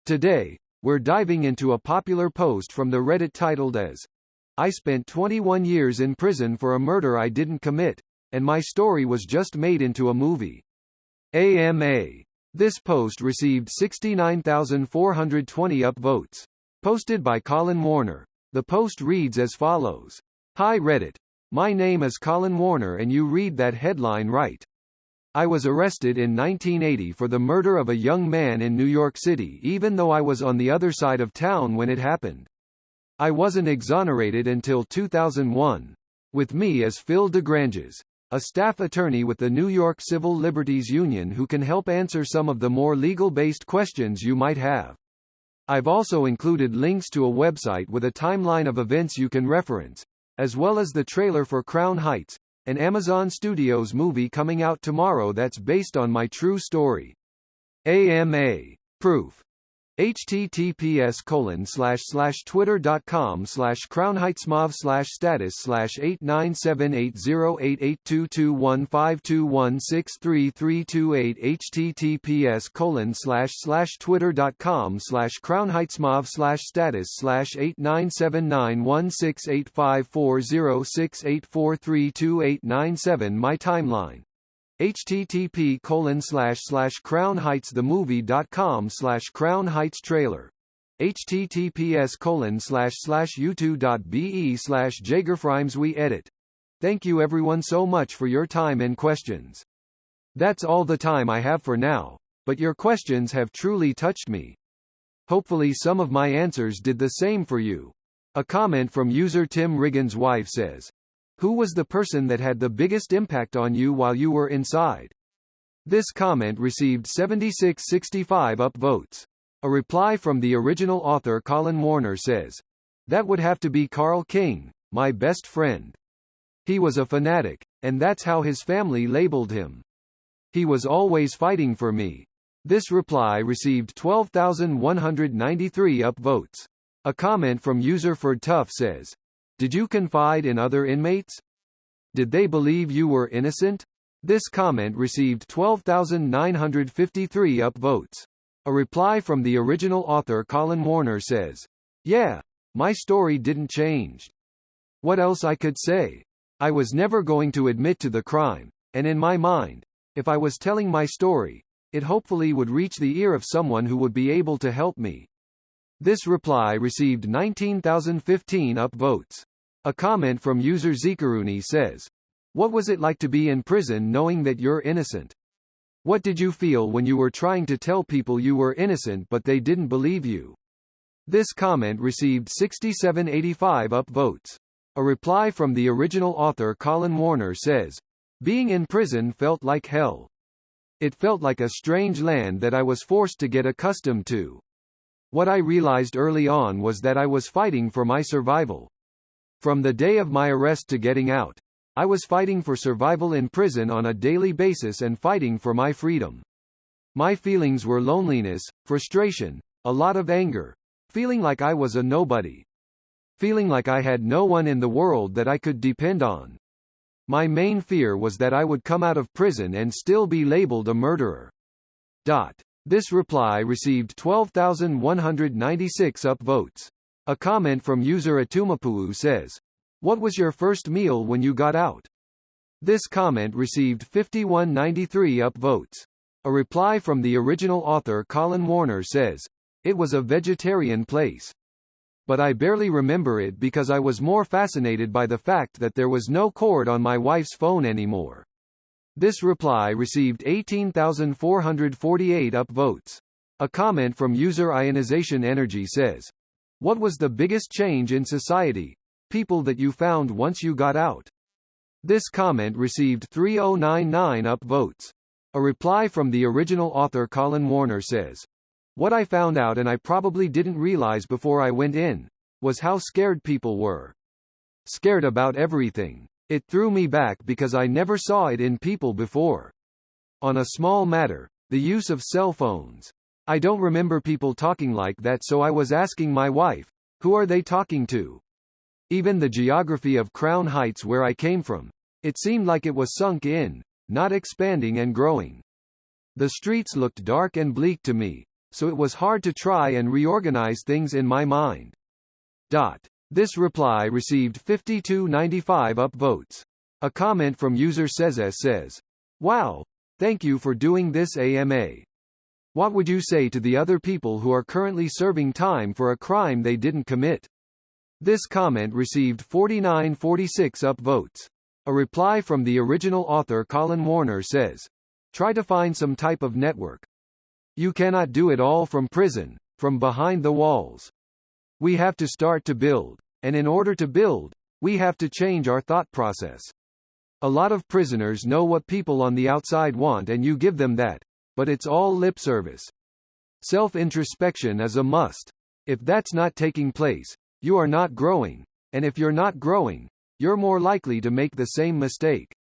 Today, we're diving into a popular post from the Reddit titled as, "I spent 21 years in prison for a murder I didn't commit, and my story was just made into a movie." AMA. This post received 69,420 upvotes. Posted by Colin Warner. The post reads as follows. Hi Reddit. My name is Colin Warner and you read that headline right. I was arrested in 1980 for the murder of a young man in New York City even though I was on the other side of town when it happened. I wasn't exonerated until 2001. With me is Phil DeGranges, a staff attorney with the New York Civil Liberties Union who can help answer some of the more legal-based questions you might have. I've also included links to a website with a timeline of events you can reference, as well as the trailer for Crown Heights, an Amazon Studios movie coming out tomorrow that's based on my true story. AMA. Proof. https://twitter.com/crownheightsmov/status/897808822152163328 https://crownheightsmov/status/897916854068432897 My timeline. http://crownheightsthemovie.com/Crown Heights trailer. https://youtube.be/jagerfrimeswe edit. Thank you everyone so much for your time and questions. That's all the time I have for now, but your questions have truly touched me. Hopefully some of my answers did the same for you. A comment from user Tim Riggins' wife says, "Who was the person that had the biggest impact on you while you were inside?" This comment received 7665 upvotes. A reply from the original author Colin Warner says, "That would have to be Carl King, my best friend. He was a fanatic, and that's how his family labeled him. He was always fighting for me." This reply received 12,193 upvotes. A comment from user FordTuff says, "Did you confide in other inmates? Did they believe you were innocent?" This comment received 12,953 upvotes. A reply from the original author Colin Warner says, "Yeah, my story didn't change. What else I could say? I was never going to admit to the crime, and in my mind, if I was telling my story, it hopefully would reach the ear of someone who would be able to help me." This reply received 19,015 upvotes. A comment from user Zekaruni says, "What was it like to be in prison knowing that you're innocent? What did you feel when you were trying to tell people you were innocent but they didn't believe you?" This comment received 6785 upvotes. A reply from the original author Colin Warner says, "Being in prison felt like hell. It felt like a strange land that I was forced to get accustomed to. What I realized early on was that I was fighting for my survival. From the day of my arrest to getting out, I was fighting for survival in prison on a daily basis and fighting for my freedom. My feelings were loneliness, frustration, a lot of anger, feeling like I was a nobody. Feeling like I had no one in the world that I could depend on. My main fear was that I would come out of prison and still be labeled a murderer." This reply received 12,196 upvotes. A comment from user Atumapuu says, "What was your first meal when you got out?" This comment received 5193 upvotes. A reply from the original author Colin Warner says, "It was a vegetarian place. But I barely remember it because I was more fascinated by the fact that there was no cord on my wife's phone anymore." This reply received 18,448 upvotes. A comment from user Ionization Energy says, "What was the biggest change in society? People that you found once you got out?" This comment received 3099 upvotes. A reply from the original author Colin Warner says, "What I found out and I probably didn't realize before I went in, was how scared people were. Scared about everything. It threw me back because I never saw it in people before. On a small matter, the use of cell phones. I don't remember people talking like that, so I was asking my wife, who are they talking to? Even the geography of Crown Heights where I came from, it seemed like it was sunk in, not expanding and growing. The streets looked dark and bleak to me, so it was hard to try and reorganize things in my mind. This reply received 5295 upvotes. A comment from user says, "Wow, thank you for doing this AMA. What would you say to the other people who are currently serving time for a crime they didn't commit?" This comment received 4946 upvotes. A reply from the original author Colin Warner says, "Try to find some type of network. You cannot do it all from prison, from behind the walls. We have to start to build, and in order to build, we have to change our thought process. A lot of prisoners know what people on the outside want and you give them that, but it's all lip service. Self-introspection is a must. If that's not taking place, you are not growing, and if you're not growing, you're more likely to make the same mistake."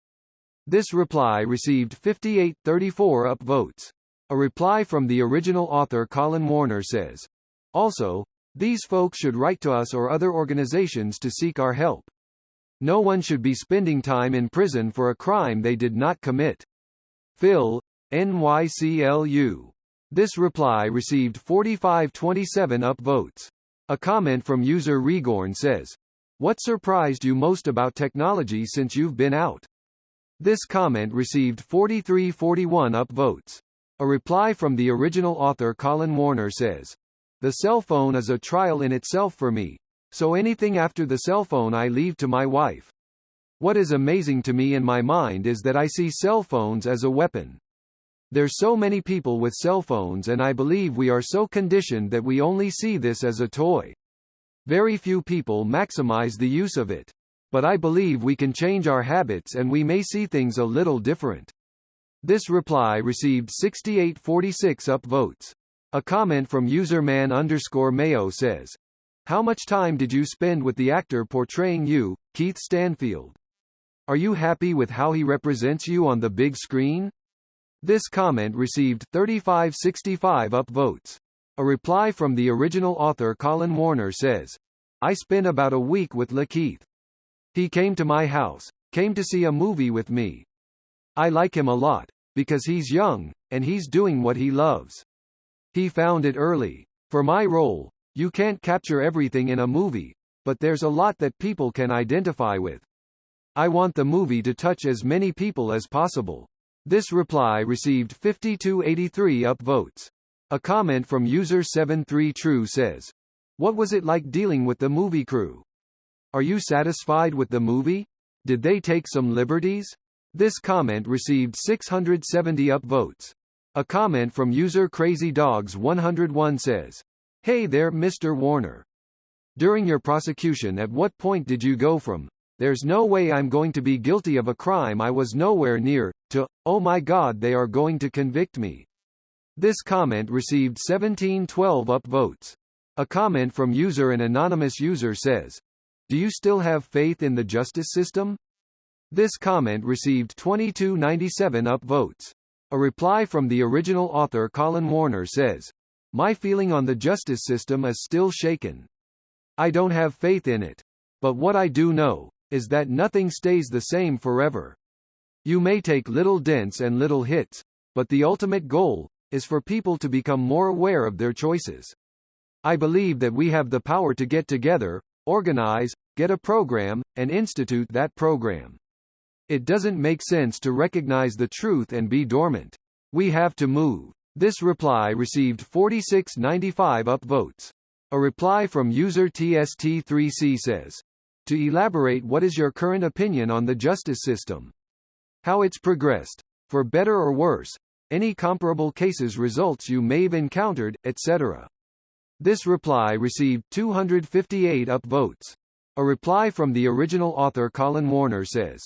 This reply received 5834 upvotes. A reply from the original author Colin Warner says, "Also, these folks should write to us or other organizations to seek our help. No one should be spending time in prison for a crime they did not commit. Phil, NYCLU." This reply received 4527 upvotes. A comment from user Regorn says, "What surprised you most about technology since you've been out?" This comment received 4341 upvotes. A reply from the original author Colin Warner says, "The cell phone is a trial in itself for me, so anything after the cell phone I leave to my wife. What is amazing to me in my mind is that I see cell phones as a weapon. There's so many people with cell phones and I believe we are so conditioned that we only see this as a toy. Very few people maximize the use of it. But I believe we can change our habits and we may see things a little different." This reply received 6846 upvotes. A comment from user man_Mayo says, "How much time did you spend with the actor portraying you, Keith Stanfield? Are you happy with how he represents you on the big screen?" This comment received 3565 upvotes. A reply from the original author Colin Warner says, "I spent about a week with Lakeith. He came to my house, came to see a movie with me. I like him a lot, because he's young, and he's doing what he loves. He found it early. For my role, you can't capture everything in a movie, but there's a lot that people can identify with. I want the movie to touch as many people as possible." This reply received 5283 upvotes. A comment from user 73true says, "What was it like dealing with the movie crew? Are you satisfied with the movie? Did they take some liberties?" This comment received 670 upvotes. A comment from user CrazyDogs101 says, "Hey there Mr. Warner. During your prosecution at what point did you go from, 'There's no way I'm going to be guilty of a crime I was nowhere near,' to, 'Oh my God they are going to convict me'?" This comment received 1712 upvotes. A comment from user an anonymous user says, "Do you still have faith in the justice system?" This comment received 2297 upvotes. A reply from the original author Colin Warner says, "My feeling on the justice system is still shaken. I don't have faith in it. But what I do know is that nothing stays the same forever. You may take little dents and little hits, but the ultimate goal is for people to become more aware of their choices. I believe that we have the power to get together, organize, get a program, and institute that program. It doesn't make sense to recognize the truth and be dormant. We have to move." This reply received 4695 upvotes. A reply from user TST3C says, "To elaborate, what is your current opinion on the justice system? How it's progressed, for better or worse, any comparable cases results you may have encountered, etc." This reply received 258 upvotes. A reply from the original author Colin Warner says,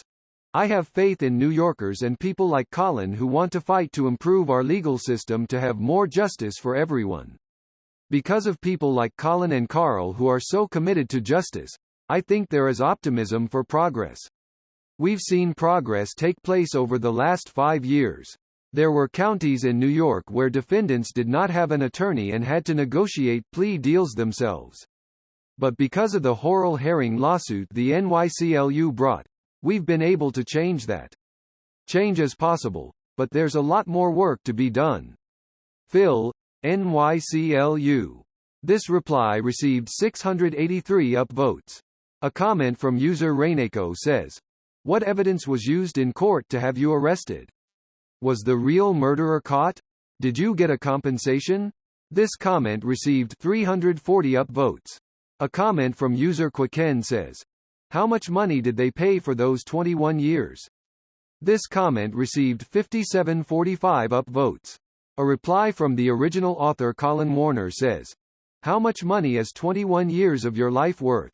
"I have faith in New Yorkers and people like Colin who want to fight to improve our legal system to have more justice for everyone. Because of people like Colin and Carl who are so committed to justice, I think there is optimism for progress. We've seen progress take place over the last 5 years. There were counties in New York where defendants did not have an attorney and had to negotiate plea deals themselves. But because of the Horrell Herring lawsuit the NYCLU brought, we've been able to change that. Change is possible, but there's a lot more work to be done. Phil, NYCLU. This reply received 683 upvotes. A comment from user Raineko says, "What evidence was used in court to have you arrested? Was the real murderer caught? Did you get a compensation?" This comment received 340 upvotes. A comment from user Quiken says, "How much money did they pay for those 21 years?" This comment received 5745 upvotes. A reply from the original author Colin Warner says, "How much money is 21 years of your life worth?"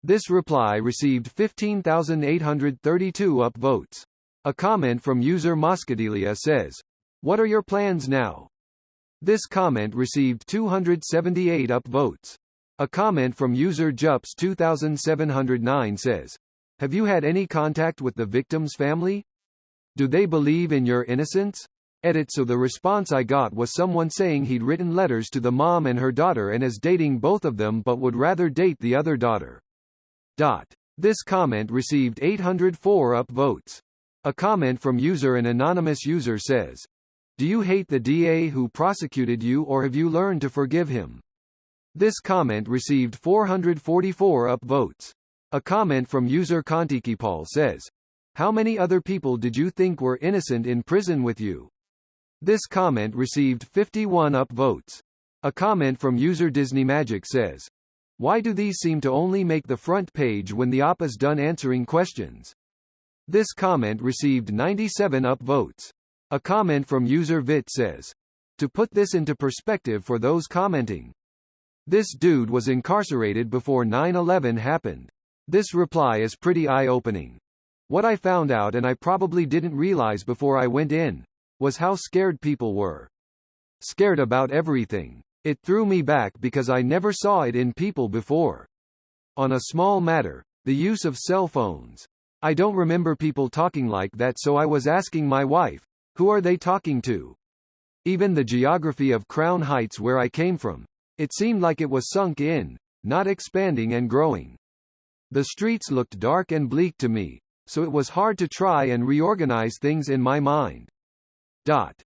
This reply received 15,832 upvotes. A comment from user Moscadelia says, "What are your plans now?" This comment received 278 upvotes. A comment from user Jups 2709 says, "Have you had any contact with the victim's family? Do they believe in your innocence?" So the response I got was someone saying he'd written letters to the mom and her daughter and is dating both of them but would rather date the other daughter. This comment received 804 upvotes. A comment from user an anonymous user says, "Do you hate the DA who prosecuted you or have you learned to forgive him?" This comment received 444 upvotes. A comment from user Kontikipal says, "How many other people did you think were innocent in prison with you?" This comment received 51 upvotes. A comment from user Disney Magic says, "Why do these seem to only make the front page when the op is done answering questions?" This comment received 97 upvotes. A comment from user Vit says, "To put this into perspective for those commenting, this dude was incarcerated before 9/11 happened." This reply is pretty eye-opening. What I found out and I probably didn't realize before I went in, was how scared people were. Scared about everything. It threw me back because I never saw it in people before. On a small matter, the use of cell phones. I don't remember people talking like that, so I was asking my wife, who are they talking to? Even the geography of Crown Heights where I came from, it seemed like it was sunk in, not expanding and growing. The streets looked dark and bleak to me, so it was hard to try and reorganize things in my mind.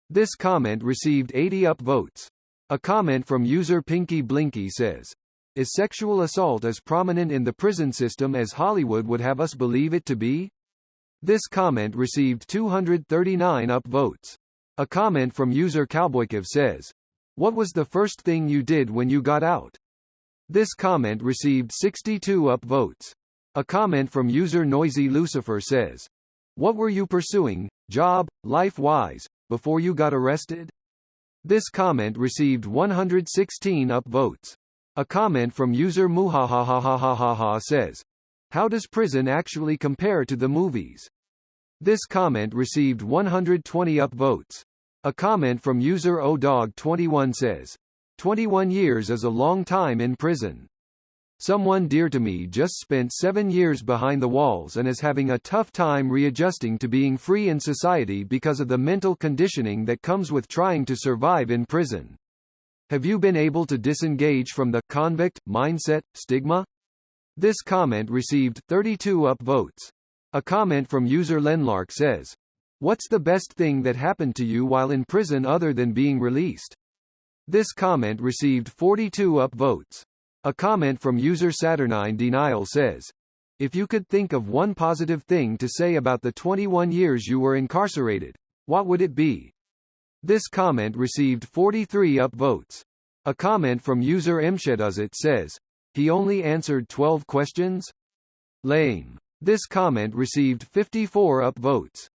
This comment received 80 upvotes. A comment from user Pinky Blinky says, "Is sexual assault as prominent in the prison system as Hollywood would have us believe it to be?" This comment received 239 upvotes. A comment from user Cowboykiv says, "What was the first thing you did when you got out?" This comment received 62 upvotes. A comment from user Noisy Lucifer says, "What were you pursuing, job, life-wise, before you got arrested?" This comment received 116 upvotes. A comment from user Muhahahahahaha says, "How does prison actually compare to the movies?" This comment received 120 upvotes. A comment from user ODog21 says, 21 years is a long time in prison. Someone dear to me just spent 7 years behind the walls and is having a tough time readjusting to being free in society because of the mental conditioning that comes with trying to survive in prison. Have you been able to disengage from the convict mindset stigma? This comment received 32 upvotes. A comment from user Lenlark says, "What's the best thing that happened to you while in prison other than being released?" This comment received 42 upvotes. A comment from user Saturnine Denial says, "If you could think of one positive thing to say about the 21 years you were incarcerated, what would it be?" This comment received 43 upvotes. A comment from user Msheduzit says, "He only answered 12 questions? Lame." This comment received 54 upvotes.